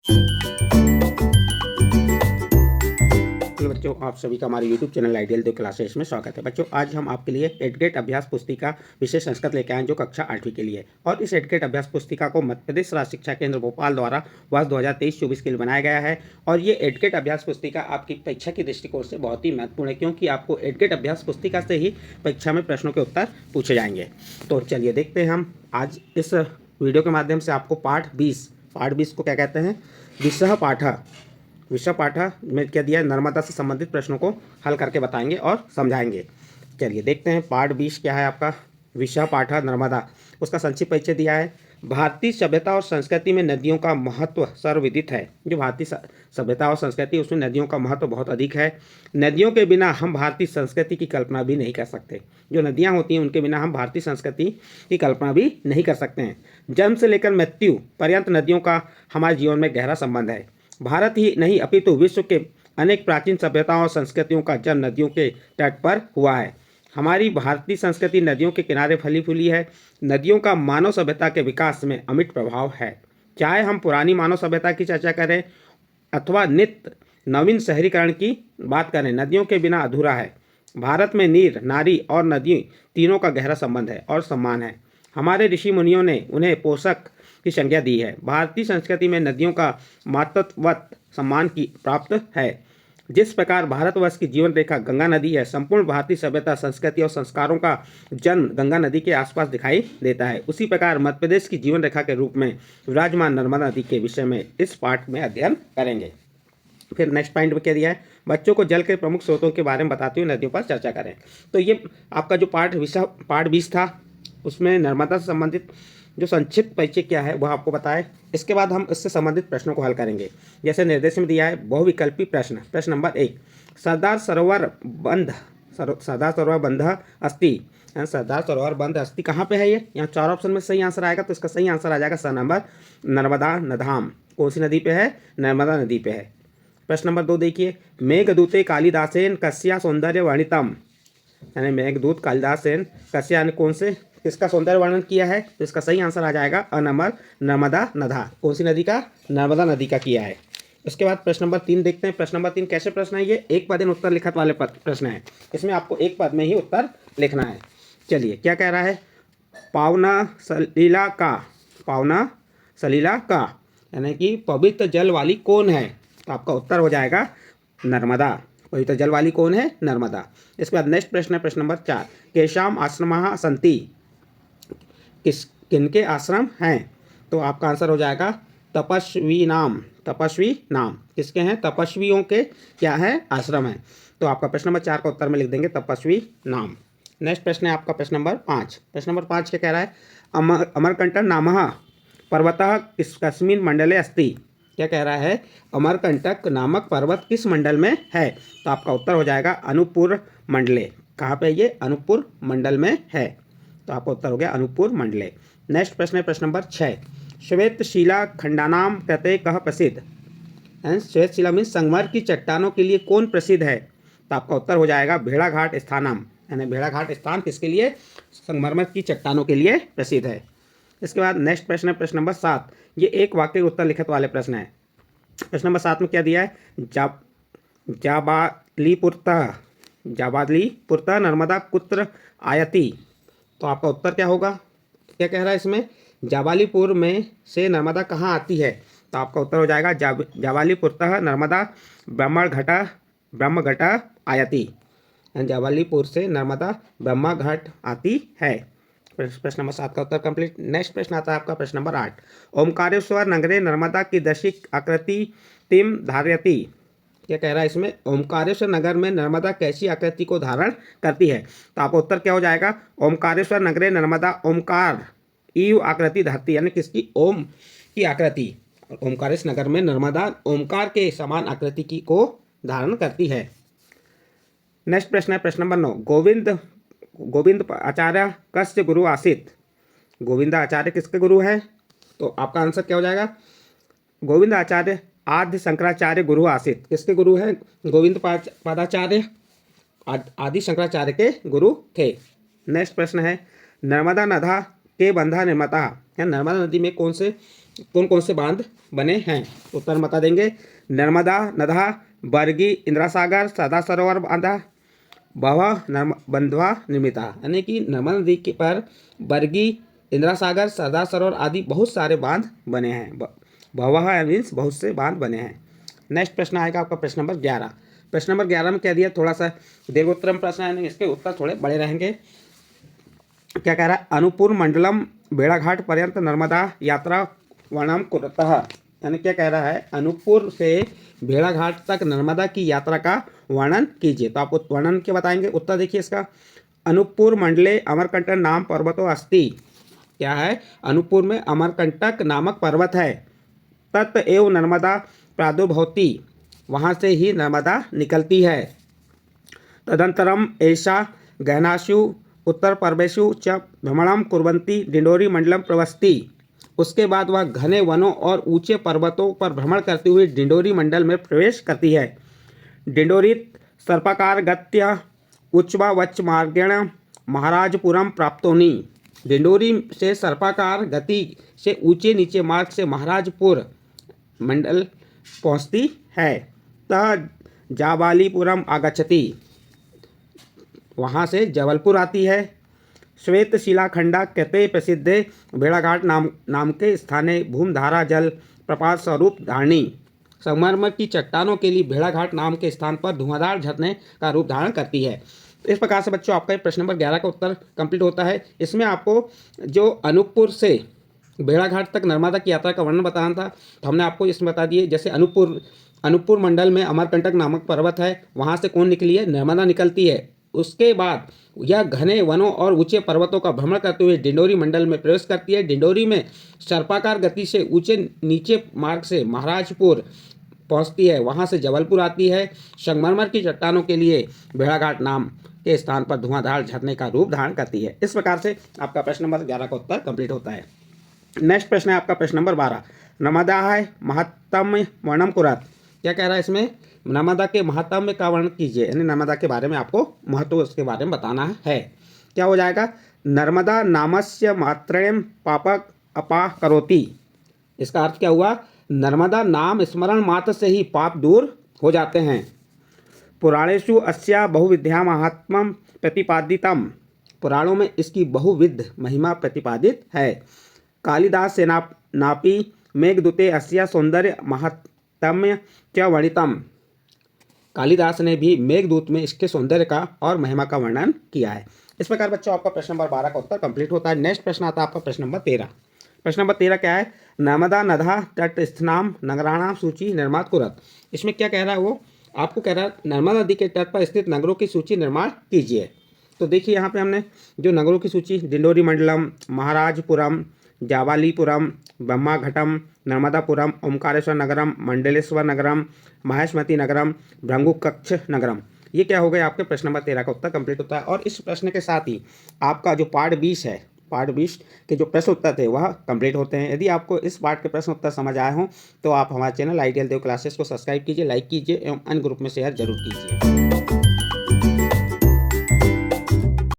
Hello बच्चों, आप सभी का हमारे YouTube चैनल आइडियल दो क्लासेस में स्वागत है। बच्चों, आज हम आपके लिए एडगेट अभ्यास पुस्तिका विशेष संस्कृत लेकर आए जो कक्षा 8वीं के लिए। और इस एडगेट अभ्यास पुस्तिका को मध्य प्रदेश राज्य शिक्षा केंद्र भोपाल द्वारा वर्ष 2023-24 के लिए बनाया गया है। और ये एडगेट अभ्यास पुस्तिका आपकी परीक्षा की दृष्टिकोण से बहुत ही महत्वपूर्ण है, क्योंकि आपको एडगेट अभ्यास पुस्तिका से ही परीक्षा में प्रश्नों के उत्तर पूछे जाएंगे। तो चलिए देखते हैं हम आज इस वीडियो के माध्यम से आपको पाठ 20 को क्या कहते हैं, विषय पाठा में क्या दिया है, नर्मदा से संबंधित प्रश्नों को हल करके बताएंगे और समझाएंगे। चलिए देखते हैं पाठ 20 क्या है आपका। विषय पाठा नर्मदा, उसका संक्षिप्त परिचय दिया है। भारतीय सभ्यता और संस्कृति में नदियों का महत्व सर्वविदित है। जो भारतीय सभ्यता और संस्कृति, उसमें नदियों का महत्व बहुत अधिक है। नदियों के बिना हम भारतीय संस्कृति की कल्पना भी नहीं कर सकते। जो नदियाँ होती हैं उनके बिना हम भारतीय संस्कृति की कल्पना भी नहीं कर सकते हैं। जन्म से लेकर मृत्यु पर्यंत नदियों का हमारे जीवन में गहरा संबंध है। भारत ही नहीं अपितु विश्व के अनेक प्राचीन सभ्यताओं और संस्कृतियों का जन्म नदियों के तट पर हुआ है। हमारी भारतीय संस्कृति नदियों के किनारे फली फूली है। नदियों का मानव सभ्यता के विकास में अमिट प्रभाव है। चाहे हम पुरानी मानव सभ्यता की चर्चा करें अथवा नित्य नवीन शहरीकरण की बात करें, नदियों के बिना अधूरा है। भारत में नीर, नारी और नदी तीनों का गहरा संबंध है और सम्मान है। हमारे ऋषि मुनियों ने उन्हें पोषक की संज्ञा दी है। भारतीय संस्कृति में नदियों का महत्ववत सम्मान की प्राप्त है। जिस प्रकार भारतवर्ष की जीवन रेखा गंगा नदी है, संपूर्ण भारतीय सभ्यता, संस्कृति और संस्कारों का जन्म गंगा नदी के आसपास दिखाई देता है। उसी प्रकार मध्य प्रदेश की जीवन रेखा के रूप में विराजमान नर्मदा नदी के विषय में इस पाठ में अध्ययन करेंगे। फिर नेक्स्ट पॉइंट में क्या दिया है, बच्चों को जल के प्रमुख स्रोतों के बारे में बताते हुए नदियों पर चर्चा करें। तो ये आपका जो पाठ 20 था, उसमें नर्मदा से संबंधित जो संक्षिप्त परिचय क्या है वह आपको बताए। इसके बाद हम इससे संबंधित प्रश्नों को हल करेंगे। जैसे निर्देश में दिया है बहुविकल्पी प्रश्न। प्रश्न नंबर 1, सरदार सरोवर बंध अस्थि, सरदार सरोवर बंध अस्थि कहाँ पे है? ये यहाँ 4 ऑप्शन में सही आंसर आएगा, तो इसका सही आंसर आ जाएगा स नंबर, नर्मदा नधाम। कौन सी नदी पे है? नर्मदा नदी पे है। प्रश्न नंबर 2 देखिए, मेघदूते कालिदासेन कस्या सौंदर्य वर्णितम, यानी मेघदूत कालिदासेन कस्या यानी कौन से किसका सौंदर्य वर्णन किया है? तो इसका सही आंसर आ जाएगा अ नंबर, नर्मदा नधा। कौन सी नदी का? नर्मदा नदी का किया है। उसके बाद प्रश्न नंबर 3 देखते हैं। प्रश्न नंबर 3 कैसे प्रश्न है? ये एक पद उत्तर लिखत वाले प्रश्न है। इसमें आपको एक पद में ही उत्तर लिखना है। चलिए क्या कह रहा है, पावना सलीला का यानी कि पवित्र जल वाली कौन है? तो आपका उत्तर हो जाएगा नर्मदा। पवित्र जल वाली कौन है? नर्मदा। इसके बाद नेक्स्ट प्रश्न है प्रश्न नंबर 4, केशाम आश्रमः सन्ति, किनके आश्रम हैं? तो आपका आंसर हो जाएगा तपस्वी नाम। किसके हैं? तपस्वियों के क्या है? आश्रम है। तो आपका प्रश्न नंबर 4 का उत्तर में लिख देंगे तपस्वी नाम। नेक्स्ट प्रश्न है आपका प्रश्न नंबर 5। प्रश्न नंबर 5 क्या कह रहा है, अमरकंटक नामः पर्वतः कस्मिन् मंडले अस्ति। क्या कह रहा है, अमरकंटक नामक पर्वत किस मंडल में है? तो आपका उत्तर हो जाएगा अनूपपुर मंडले। कहाँ पे? ये अनूपपुर मंडल में है। तो आपका उत्तर हो गया अनूपपुर मंडले। नेक्स्ट प्रश्न है प्रश्न नंबर 6, श्वेतशिला खंडानाम कृते कः प्रसिद्ध, श्वेतशिला मीन्स संगमर की चट्टानों के लिए कौन प्रसिद्ध है? तो आपका उत्तर हो जाएगा भेड़ाघाट स्थानम, यानी भेड़ाघाट स्थान किसके लिए? संगमरमर की चट्टानों के लिए प्रसिद्ध है। इसके बाद नेक्स्ट प्रश्न है प्रश्न नंबर 7, ये एक वाक्य उत्तर लिखित वाले प्रश्न है। प्रश्न नंबर 7 में क्या दिया है, जाबालीपुरतः नर्मदा कुत्र आयति। तो आपका उत्तर क्या होगा? क्या कह रहा है इसमें, जाबालीपुर में से नर्मदा कहाँ आती है? तो आपका उत्तर हो जाएगा जाबालीपुरतः नर्मदा ब्रह्मघटा आयति, जाबालीपुर से नर्मदा ब्रह्मघाट आती है। प्रश्न नंबर 7 का उत्तर कंप्लीट। नेक्स्ट प्रश्न आता है आपका प्रश्न नंबर 8, ओमकारेश्वर नगरे नर्मदा की दर्शिक आकृति तिम धारयति। क्या कह रहा है इसमें, ओमकारेश्वर नगर में नर्मदा कैसी आकृति को धारण करती है? तो आपका उत्तर क्या हो जाएगा, ओमकारेश्वर नगरे नर्मदा ओमकार ईव आकृति धरती, यानी किसकी? ओम की आकृति। ओमकारेश्वर नगर में नर्मदा ओमकार के समान आकृति की को धारण करती है। नेक्स्ट प्रश्न है प्रश्न नंबर 9, गोविंद आचार्य कस्य गुरु आसित। गोविंद आचार्य किसके गुरु हैं? तो आपका आंसर क्या हो जाएगा, गोविंद आचार्य आदि शंकराचार्य गुरु आसित। किसके गुरु हैं? गोविंद पादाचार्य आदि शंकराचार्य के गुरु थे। नेक्स्ट प्रश्न है, नर्मदा नदा के बंधा निर्माता, या नर्मदा नदी में कौन से कौन कौन से बांध बने हैं? उत्तर बता देंगे। नर्मदा, नदा, बरगी, इंदिरा सागर, सरदार सरोवर बांधा, भवा, बंधवा, निर्मिता। यानी कि नर्मदा नदी के पर बरगी, इंदिरा सागर, सरदार सरोवर आदि बहुत सारे बांध बने हैं। भवा मीन्स बहुत से बांध बने हैं। नेक्स्ट प्रश्न आएगा आपका प्रश्न नंबर 11। प्रश्न नंबर 11 में क्या दिया, थोड़ा सा दीर्घोत्तरम प्रश्न है, इसके उत्तर थोड़े बड़े रहेंगे। क्या कह रहा है, अनूपपुर मंडलम भेड़ाघाट पर्यंत नर्मदा यात्रा वर्णन कुरुतः। यानी क्या कह रहा है, अनूपपुर से भेड़ाघाट तक नर्मदा की यात्रा का वर्णन कीजिए। तो आपको वर्णन क्या बताएंगे, उत्तर देखिए इसका। अनूपपुर मंडले अमरकंटक नाम पर्वतो अस्ति। क्या है, अनूपपुर में अमरकंटक नामक पर्वत है। तत् एव नर्मदा प्रादुर्भवति, वहाँ से ही नर्मदा निकलती है। तदंतरम ऐसा गहनासु उत्तर पर्वेशु च भ्रमणम कुर्वन्ति डिंडोरी मंडलम प्रवस्ति। उसके बाद वह घने वनों और ऊंचे पर्वतों पर भ्रमण करती हुई डिंडोरी मंडल में प्रवेश करती है। डिंडोरीत सर्पाकार गत्य उच्चवा वच्च मार्गेण महाराजपुरम प्राप्तोनि। डिंडोरी से सर्पाकार गति से ऊंचे नीचे मार्ग से महाराजपुर मंडल पहुंचती है। तह जाबालीपुरम आगच्छति, वहाँ से जबलपुर आती है। श्वेत शिलाखंडा कहते प्रसिद्धे भेड़ाघाट नाम के स्थाने भूमधारा जल प्रपात स्वरूप धारणी। संगमरमर की चट्टानों के लिए भेड़ाघाट नाम के स्थान पर धुआंधार झरने का रूप धारण करती है। तो इस प्रकार से बच्चों आपका प्रश्न नंबर 11 का उत्तर कंप्लीट होता है। इसमें आपको जो अनूपपुर से भेड़ाघाट तक नर्मदा की यात्रा का वर्णन बताना था, तो हमने आपको इसमें बता दिए। जैसे अनूपपुर मंडल में अमरकंटक नामक पर्वत है, वहाँ से कौन निकली है, नर्मदा निकलती है। उसके बाद यह घने वनों और ऊंचे पर्वतों का भ्रमण करते हुए डिंडोरी मंडल में प्रवेश करती है। डिंडोरी में सर्पाकार गति से ऊंचे नीचे मार्ग से महाराजपुर पहुंचती है, वहां से जबलपुर आती है। संगमरमर की चट्टानों के लिए भेड़ाघाट नाम के स्थान पर धुआंधार झरने का रूप धारण करती है। इस प्रकार से आपका प्रश्न नंबर 11 का उत्तर कंप्लीट होता है। नेक्स्ट प्रश्न है आपका प्रश्न नंबर 12। नर्मदा है महत्तम वर्णम कुरत। क्या कह रहा है इसमें, नर्मदा के महत्व का वर्णन कीजिए। यानी नर्मदा के बारे में आपको महत्व उसके बारे में बताना है। क्या हो जाएगा, नर्मदा नामस्य मात्रेण पापक अपा करोति। इसका अर्थ क्या हुआ, नर्मदा नाम स्मरण मात्र से ही पाप दूर हो जाते हैं। पुराणेषु अस्या बहुविद्या महात्म्यम प्रतिपादितम। पुराणों में इसकी बहुविध महिमा प्रतिपादित है। कालिदास से नापी मेघदूते अस्या सौंदर्य महात्म्य च वर्णितम। कालिदास ने भी मेघदूत में इसके सौंदर्य का और महिमा का वर्णन किया है। इस प्रकार बच्चों आपका प्रश्न नंबर 12 का उत्तर कंप्लीट होता है। नेक्स्ट प्रश्न आता है आपका प्रश्न नंबर 13। प्रश्न नंबर 13 क्या है, नर्मदा नदा तटस्थनाम नगराणाम सूची निर्मात कुरत। इसमें क्या कह रहा है, वो आपको कह रहा है नर्मदा नदी के तट पर स्थित नगरों की सूची निर्माण कीजिए। तो देखिए यहाँ पे हमने जो नगरों की सूची, डिंडोरी मंडलम, महाराजपुरम, जाबालीपुरम, ब्रह्माघटम, नर्मदापुरम, ओमकारेश्वर नगरम, मंडलेश्वर नगरम, महेशमती नगरम, भृंगुकक्ष नगरम, ये क्या हो गए आपके प्रश्न नंबर 13 का उत्तर कंप्लीट होता है। और इस प्रश्न के साथ ही आपका जो पार्ट 20 है, पार्ट 20 के जो प्रश्न उत्तर थे वह कंप्लीट होते हैं। यदि आपको इस पार्ट के प्रश्न उत्तर समझ आए हों तो आप हमारे चैनल आइडियल देव क्लासेस को सब्सक्राइब कीजिए, लाइक कीजिए एवं अन्य ग्रुप में शेयर जरूर कीजिए।